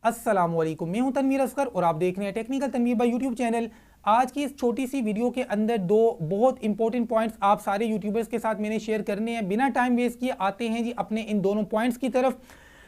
अस्सलामुअलैकुम, मैं हूं तनवीर असगर और आप देख रहे हैं technical Tanveer by YouTube channel. आज की इस छोटी सी वीडियो के अंदर दो बहुत इंपॉर्टेंट पॉइंट्स आप सारे यूट्यूबर्स के साथ मैंने शेयर करने हैं। बिना टाइम वेस्ट किए आते हैं जी अपने इन दोनों पॉइंट्स की तरफ।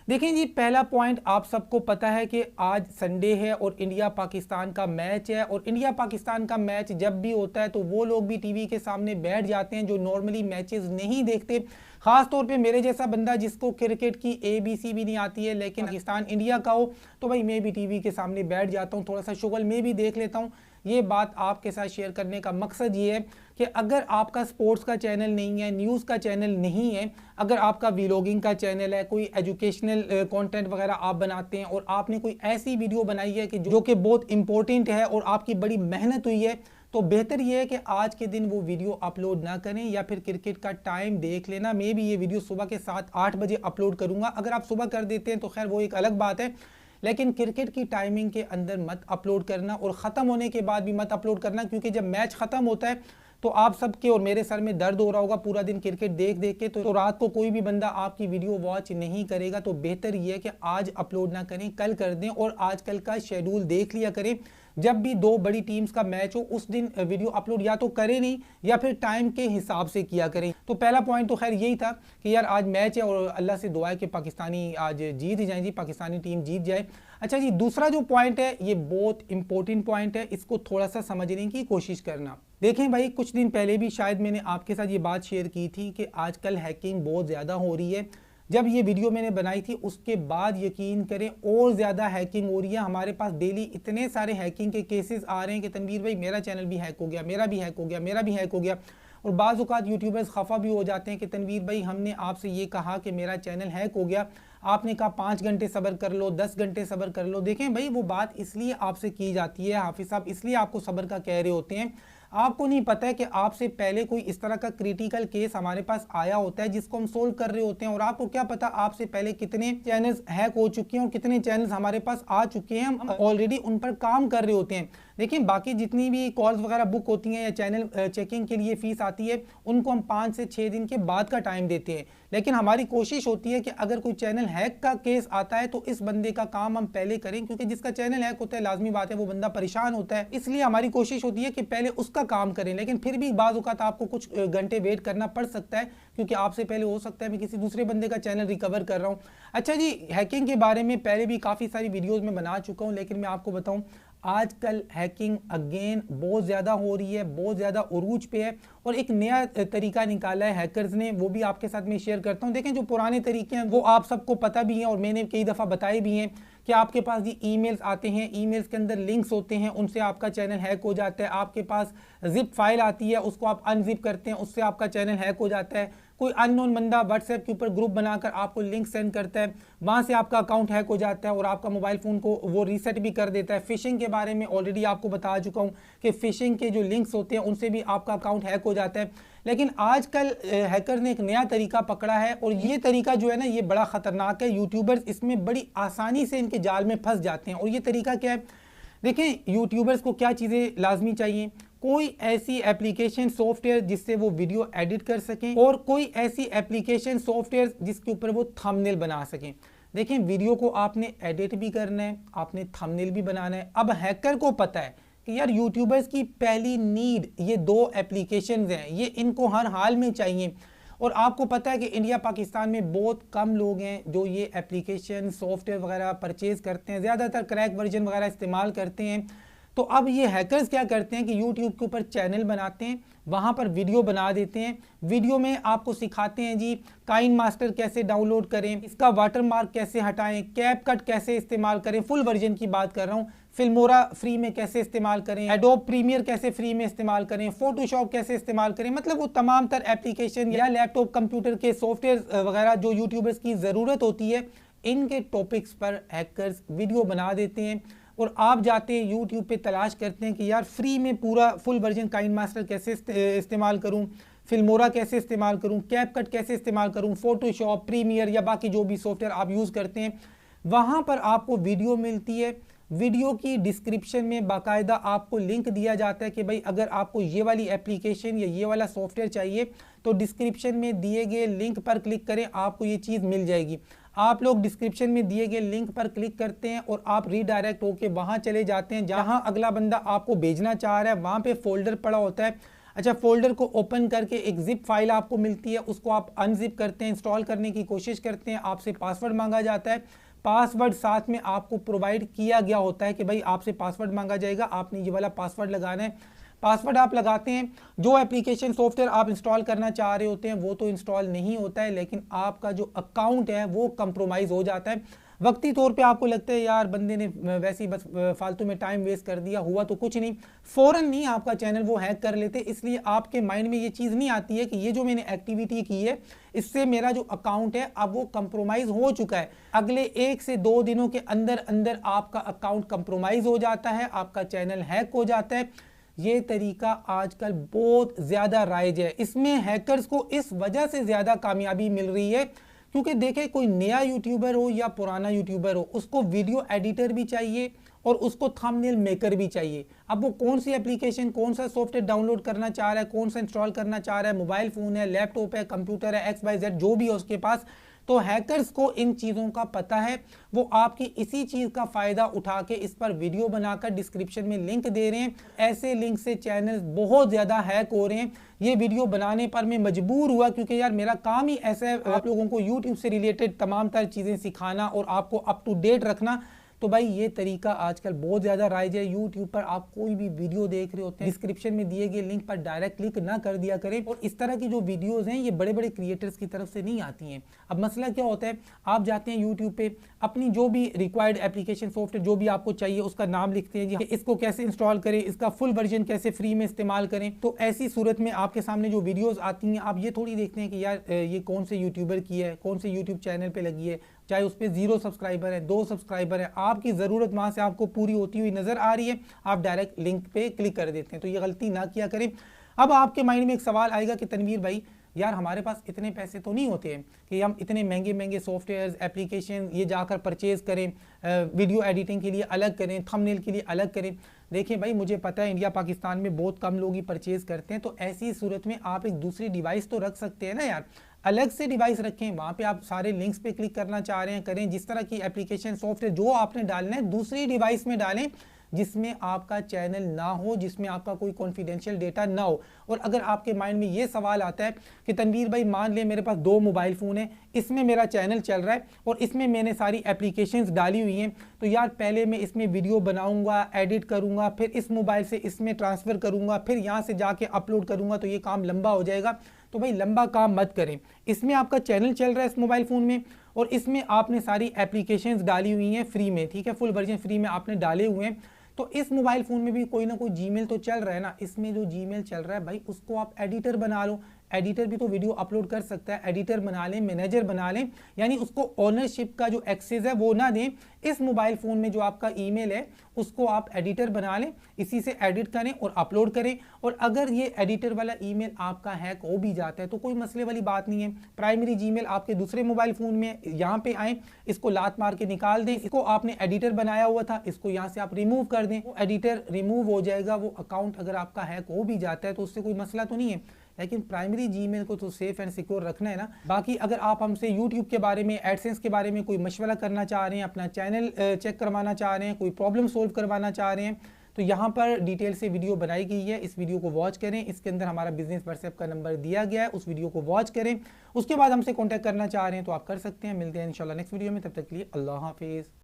देखें जी, पहला पॉइंट, आप सबको पता है कि आज संडे है और इंडिया पाकिस्तान का मैच है। और इंडिया पाकिस्तान का मैच जब भी होता है तो वो लोग भी टीवी के सामने बैठ जाते हैं जो नॉर्मली मैचेस नहीं देखते। खास तौर पे मेरे जैसा बंदा जिसको क्रिकेट की ABC भी नहीं आती है, लेकिन पाकिस्तान इंडिया का हो तो भाई मैं भी टीवी के सामने बैठ जाता हूँ, थोड़ा सा शुगल में भी देख लेता हूँ। ये बात आपके साथ शेयर करने का मकसद ये है कि अगर आपका स्पोर्ट्स का चैनल नहीं है, न्यूज़ का चैनल नहीं है, अगर आपका व्लॉगिंग का चैनल है, कोई एजुकेशनल कंटेंट वगैरह आप बनाते हैं और आपने कोई ऐसी वीडियो बनाई है कि जो कि बहुत इंपॉर्टेंट है और आपकी बड़ी मेहनत हुई है, तो बेहतर यह है कि आज के दिन वो वीडियो अपलोड ना करें या फिर क्रिकेट का टाइम देख लेना। मैं भी ये वीडियो सुबह के 7-8 बजे अपलोड करूंगा। अगर आप सुबह कर देते हैं तो खैर वो एक अलग बात है, लेकिन क्रिकेट की टाइमिंग के अंदर मत अपलोड करना और ख़त्म होने के बाद भी मत अपलोड करना, क्योंकि जब मैच ख़त्म होता है तो आप सबके और मेरे सर में दर्द हो रहा होगा पूरा दिन क्रिकेट देख देख के। तो रात को कोई भी बंदा आपकी वीडियो वॉच नहीं करेगा। तो बेहतर ये है कि आज अपलोड ना करें, कल कर दें और आजकल का शेड्यूल देख लिया करें। जब भी दो बड़ी टीम्स का मैच हो उस दिन वीडियो अपलोड या तो करें नहीं या फिर टाइम के हिसाब से किया करें। तो पहला पॉइंट तो खैर यही था कि यार आज मैच है और अल्लाह से दुआ है कि पाकिस्तानी आज जीत जाए जी, पाकिस्तानी टीम जीत जाए। अच्छा जी, दूसरा जो पॉइंट है ये बहुत इंपॉर्टेंट पॉइंट है, इसको थोड़ा सा समझने की कोशिश करना। देखें भाई, कुछ दिन पहले भी शायद मैंने आपके साथ ये बात शेयर की थी कि आजकल हैकिंग बहुत ज़्यादा हो रही है। जब ये वीडियो मैंने बनाई थी उसके बाद यकीन करें और ज़्यादा हैकिंग हो रही है। हमारे पास डेली इतने सारे हैकिंग के केसेस आ रहे हैं कि तनवीर भाई मेरा चैनल भी हैक हो गया, मेरा भी हैक हो गया, मेरा भी हैक हो गया। और बाज़ औक़ात यूट्यूबर्स खफा भी हो जाते हैं कि तनवीर भाई हमने आपसे ये कहा कि मेरा चैनल हैक हो गया, आपने कहा 5 घंटे सब्र कर लो, 10 घंटे सब्र कर लो। देखें भाई, वो बात इसलिए आपसे की जाती है, हाफिज़ साहब इसलिए आपको सब्र का कह रहे होते हैं। आपको नहीं पता है कि आपसे पहले कोई इस तरह का क्रिटिकल केस हमारे पास आया होता है जिसको हम सोल्व कर रहे होते हैं। और आपको क्या पता आपसे पहले कितने चैनल्स हैक हो चुके हैं और कितने चैनल्स हमारे पास आ चुके हैं, हम ऑलरेडी उन पर काम कर रहे होते हैं। देखिए, बाकी जितनी भी कॉल्स वगैरह बुक होती हैं या चैनल चेकिंग के लिए फीस आती है उनको हम 5 से 6 दिन के बाद का टाइम देते हैं। लेकिन हमारी कोशिश होती है कि अगर कोई चैनल हैक का केस आता है तो इस बंदे का काम हम पहले करें, क्योंकि जिसका चैनल हैक होता है लाजमी बात है वो बंदा परेशान होता है, इसलिए हमारी कोशिश होती है कि पहले उसका काम करें। लेकिन फिर भी बाज़ औक़ात आपको कुछ घंटे वेट करना पड़ सकता है, क्योंकि आपसे पहले हो सकता है मैं किसी दूसरे बंदे का चैनल रिकवर कर रहा हूँ। अच्छा जी, हैकिंग के बारे में पहले भी काफ़ी सारी वीडियोज़ में बना चुका हूँ, लेकिन मैं आपको बताऊँ आजकल हैकिंग अगेन बहुत ज़्यादा हो रही है, बहुत ज़्यादा उरूज पे है। और एक नया तरीका निकाला है हैकर्स ने, वो भी आपके साथ मैं शेयर करता हूँ। देखें, जो पुराने तरीके हैं वो आप सबको पता भी हैं और मैंने कई दफ़ा बताए भी हैं कि आपके पास जी ईमेल्स आते हैं, ईमेल्स के अंदर लिंक्स होते हैं, उनसे आपका चैनल हैक हो जाता है। आपके पास जिप फाइल आती है, उसको आप अनजिप करते हैं, उससे आपका चैनल हैक हो जाता है। कोई अननोन बंदा व्हाट्सएप के ऊपर ग्रुप बनाकर आपको लिंक सेंड करता है, वहाँ से आपका अकाउंट हैक हो जाता है और आपका मोबाइल फ़ोन को वो रीसेट भी कर देता है। फ़िशिंग के बारे में ऑलरेडी आपको बता चुका हूँ कि फ़िशिंग के जो लिंक्स होते हैं उनसे भी आपका अकाउंट हैक हो जाता है। लेकिन आजकल हैकर ने एक नया तरीका पकड़ा है और ये तरीका जो है ना ये बड़ा ख़तरनाक है। यूट्यूबर्स इसमें बड़ी आसानी से इनके जाल में फंस जाते हैं। और ये तरीका क्या है? देखें, यूट्यूबर्स को क्या चीज़ें लाजमी चाहिए? कोई ऐसी एप्लीकेशन सॉफ्टवेयर जिससे वो वीडियो एडिट कर सकें और कोई ऐसी एप्लीकेशन सॉफ्टवेयर जिसके ऊपर वो थंबनेल बना सकें। देखें, वीडियो को आपने एडिट भी करना है, आपने थंबनेल भी बनाना है। अब हैकर को पता है कि यार यूट्यूबर्स की पहली नीड ये 2 एप्लीकेशंस हैं, ये इनको हर हाल में चाहिए। और आपको पता है कि इंडिया पाकिस्तान में बहुत कम लोग हैं जो ये एप्लीकेशन सॉफ्टवेयर वगैरह परचेज़ करते हैं, ज़्यादातर क्रैक वर्जन वगैरह इस्तेमाल करते हैं। तो अब ये हैकर्स क्या करते हैं कि यूट्यूब के ऊपर चैनल बनाते हैं, वहाँ पर वीडियो बना देते हैं। वीडियो में आपको सिखाते हैं जी काइन मास्टर कैसे डाउनलोड करें, इसका वाटरमार्क कैसे हटाएं, कैपकट कैसे इस्तेमाल करें, फुल वर्जन की बात कर रहा हूँ, फिल्मोरा फ्री में कैसे इस्तेमाल करें, एडोब प्रीमियर कैसे फ्री में इस्तेमाल करें, फोटोशॉप कैसे इस्तेमाल करें, मतलब वो तमाम तर एप्लीकेशन या लैपटॉप कंप्यूटर के सॉफ्टवेयर वगैरह जो यूट्यूबर्स की ज़रूरत होती है, इनके टॉपिक्स पर हैकर्स वीडियो बना देते हैं। और आप जाते हैं यूट्यूब पे तलाश करते हैं कि यार फ्री में पूरा फुल वर्जन काइन मास्टर कैसे इस्तेमाल करूं, फिल्मोरा कैसे इस्तेमाल करूं, कैपकट कैसे इस्तेमाल करूं, फोटोशॉप, प्रीमियर या बाकी जो भी सॉफ्टवेयर आप यूज़ करते हैं, वहाँ पर आपको वीडियो मिलती है। वीडियो की डिस्क्रिप्शन में बाकायदा आपको लिंक दिया जाता है कि भाई अगर आपको ये वाली एप्लीकेशन या ये वाला सॉफ्टवेयर चाहिए तो डिस्क्रिप्शन में दिए गए लिंक पर क्लिक करें, आपको ये चीज़ मिल जाएगी। आप लोग डिस्क्रिप्शन में दिए गए लिंक पर क्लिक करते हैं और आप रीडायरेक्ट होकर वहां चले जाते हैं जहां अगला बंदा आपको भेजना चाह रहा है। वहां पे फोल्डर पड़ा होता है। अच्छा, फोल्डर को ओपन करके एक जिप फाइल आपको मिलती है, उसको आप अनजिप करते हैं, इंस्टॉल करने की कोशिश करते हैं, आपसे पासवर्ड मांगा जाता है। पासवर्ड साथ में आपको प्रोवाइड किया गया होता है कि भाई आपसे पासवर्ड मांगा जाएगा, आपने ये वाला पासवर्ड लगाना है। पासवर्ड आप लगाते हैं, जो एप्लीकेशन सॉफ्टवेयर आप इंस्टॉल करना चाह रहे होते हैं वो तो इंस्टॉल नहीं होता है, लेकिन आपका जो अकाउंट है वो कंप्रोमाइज हो जाता है। वक्ती तौर पे आपको लगता है यार बंदे ने वैसे ही बस फालतू में टाइम वेस्ट कर दिया, हुआ तो कुछ नहीं, फौरन नहीं आपका चैनल वो हैक कर लेते। इसलिए आपके माइंड में ये चीज़ नहीं आती है कि ये जो मैंने एक्टिविटी की है इससे मेरा जो अकाउंट है अब वो कंप्रोमाइज हो चुका है। अगले 1 से 2 दिनों के अंदर अंदर आपका अकाउंट कंप्रोमाइज हो जाता है, आपका चैनल हैक हो जाता है। ये तरीका आजकल बहुत ज़्यादा राइज है। इसमें हैकर्स को इस वजह से ज़्यादा कामयाबी मिल रही है क्योंकि देखें, कोई नया यूट्यूबर हो या पुराना यूट्यूबर हो, उसको वीडियो एडिटर भी चाहिए और उसको थंबनेल मेकर भी चाहिए। अब वो कौन सी एप्लीकेशन, कौन सा सॉफ्टवेयर डाउनलोड करना चाह रहा है, कौन सा इंस्टॉल करना चाह रहा है, मोबाइल फ़ोन है, लैपटॉप है, कंप्यूटर है, XYZ जो भी है उसके पास, तो हैकर्स को इन चीज़ों का पता है। वो आपकी इसी चीज़ का फ़ायदा उठा के इस पर वीडियो बनाकर डिस्क्रिप्शन में लिंक दे रहे हैं। ऐसे लिंक से चैनल बहुत ज़्यादा हैक हो रहे हैं। ये वीडियो बनाने पर मैं मजबूर हुआ क्योंकि यार मेरा काम ही ऐसा है, आप लोगों को यूट्यूब से रिलेटेड तमाम तर चीज़ें सिखाना और आपको अप टू डेट रखना। तो भाई ये तरीका आजकल बहुत ज़्यादा राइज है। यूट्यूब पर आप कोई भी वीडियो देख रहे होते हैं, डिस्क्रिप्शन में दिए गए लिंक पर डायरेक्ट क्लिक ना कर दिया करें। और इस तरह की जो वीडियोस हैं ये बड़े बड़े क्रिएटर्स की तरफ से नहीं आती हैं। अब मसला क्या होता है, आप जाते हैं यूट्यूब पे, अपनी जो भी रिक्वायर्ड एप्लीकेशन सॉफ्टवेयर जो भी आपको चाहिए उसका नाम लिखते हैं जी, इसको कैसे इंस्टॉल करें, इसका फुल वर्जन कैसे फ्री में इस्तेमाल करें। तो ऐसी सूरत में आपके सामने जो वीडियोज़ आती हैं, आप ये थोड़ी देखते हैं कि यार ये कौन से यूट्यूबर की है, कौन से यूट्यूब चैनल पर लगी है, चाहे उस पर 0 सब्सक्राइबर है, 2 सब्सक्राइबर है, आपकी ज़रूरत वहाँ से आपको पूरी होती हुई नज़र आ रही है, आप डायरेक्ट लिंक पे क्लिक कर देते हैं। तो ये गलती ना किया करें। अब आपके माइंड में एक सवाल आएगा कि तनवीर भाई यार हमारे पास इतने पैसे तो नहीं होते हैं कि हम इतने महंगे महंगे सॉफ्टवेयर्स, एप्लीकेशन ये जाकर परचेज़ करें, वीडियो एडिटिंग के लिए अलग करें, थंबनेल के लिए अलग करें। देखिए भाई, मुझे पता है इंडिया पाकिस्तान में बहुत कम लोग ही परचेज़ करते हैं, तो ऐसी सूरत में आप एक दूसरी डिवाइस तो रख सकते हैं ना यार, अलग से डिवाइस रखें, वहाँ पे आप सारे लिंक्स पे क्लिक करना चाह रहे हैं करें, जिस तरह की एप्लीकेशन सॉफ्टवेयर जो आपने डालना है दूसरी डिवाइस में डालें जिसमें आपका चैनल ना हो, जिसमें आपका कोई कॉन्फिडेंशियल डेटा ना हो। और अगर आपके माइंड में ये सवाल आता है कि तनवीर भाई मान ले मेरे पास 2 मोबाइल फ़ोन है, इसमें मेरा चैनल चल रहा है और इसमें मैंने सारी एप्लीकेशंस डाली हुई हैं, तो यार पहले मैं इसमें वीडियो बनाऊंगा, एडिट करूंगा, फिर इस मोबाइल से इसमें ट्रांसफ़र करूंगा, फिर यहाँ से जाके अपलोड करूंगा, तो ये काम लंबा हो जाएगा। तो भाई लंबा काम मत करें। इसमें आपका चैनल चल रहा है इस मोबाइल फ़ोन में और इसमें आपने सारी एप्लीकेशंस डाली हुई हैं फ्री में, ठीक है, फुल वर्जन फ्री में आपने डाले हुए हैं। तो इस मोबाइल फ़ोन में भी कोई ना कोई जीमेल तो चल रहा है ना, इसमें जो जीमेल चल रहा है भाई उसको आप एडिटर बना लो। एडिटर भी तो वीडियो अपलोड कर सकता है, एडिटर बना लें, मैनेजर बना लें, यानी उसको ओनरशिप का जो एक्सेस है वो ना दें। इस मोबाइल फ़ोन में जो आपका ईमेल है उसको आप एडिटर बना लें, इसी से एडिट करें और अपलोड करें। और अगर ये एडिटर वाला ईमेल आपका हैक हो भी जाता है तो कोई मसले वाली बात नहीं है। प्राइमरी जीमेल आपके दूसरे मोबाइल फ़ोन में, यहाँ पे आएँ, इसको लात मार के निकाल दें। इसको आपने एडिटर बनाया हुआ था, इसको यहाँ से आप रिमूव कर दें, वो एडिटर रिमूव हो जाएगा। वो अकाउंट अगर आपका हैक हो भी जाता है तो उससे कोई मसला तो नहीं है, लेकिन प्राइमरी जीमेल को तो सेफ एंड सिक्योर रखना है ना। बाकी अगर आप हमसे यूट्यूब के बारे में, एडसेंस के बारे में कोई मशवरा करना चाह रहे हैं, अपना चैनल चेक करवाना चाह रहे हैं, कोई प्रॉब्लम सोल्व करवाना चाह रहे हैं, तो यहाँ पर डिटेल से वीडियो बनाई गई है, इस वीडियो को वॉच करें। इसके अंदर हमारा बिजनेस व्हाट्सएप का नंबर दिया गया है, उस वीडियो को वॉच करें। उसके बाद हमसे कॉन्टैक्ट करना चाह रहे हैं तो आप कर सकते हैं। मिलते हैं इंशाल्लाह नेक्स्ट वीडियो में, तब तक के लिए अल्लाह हाफिज़।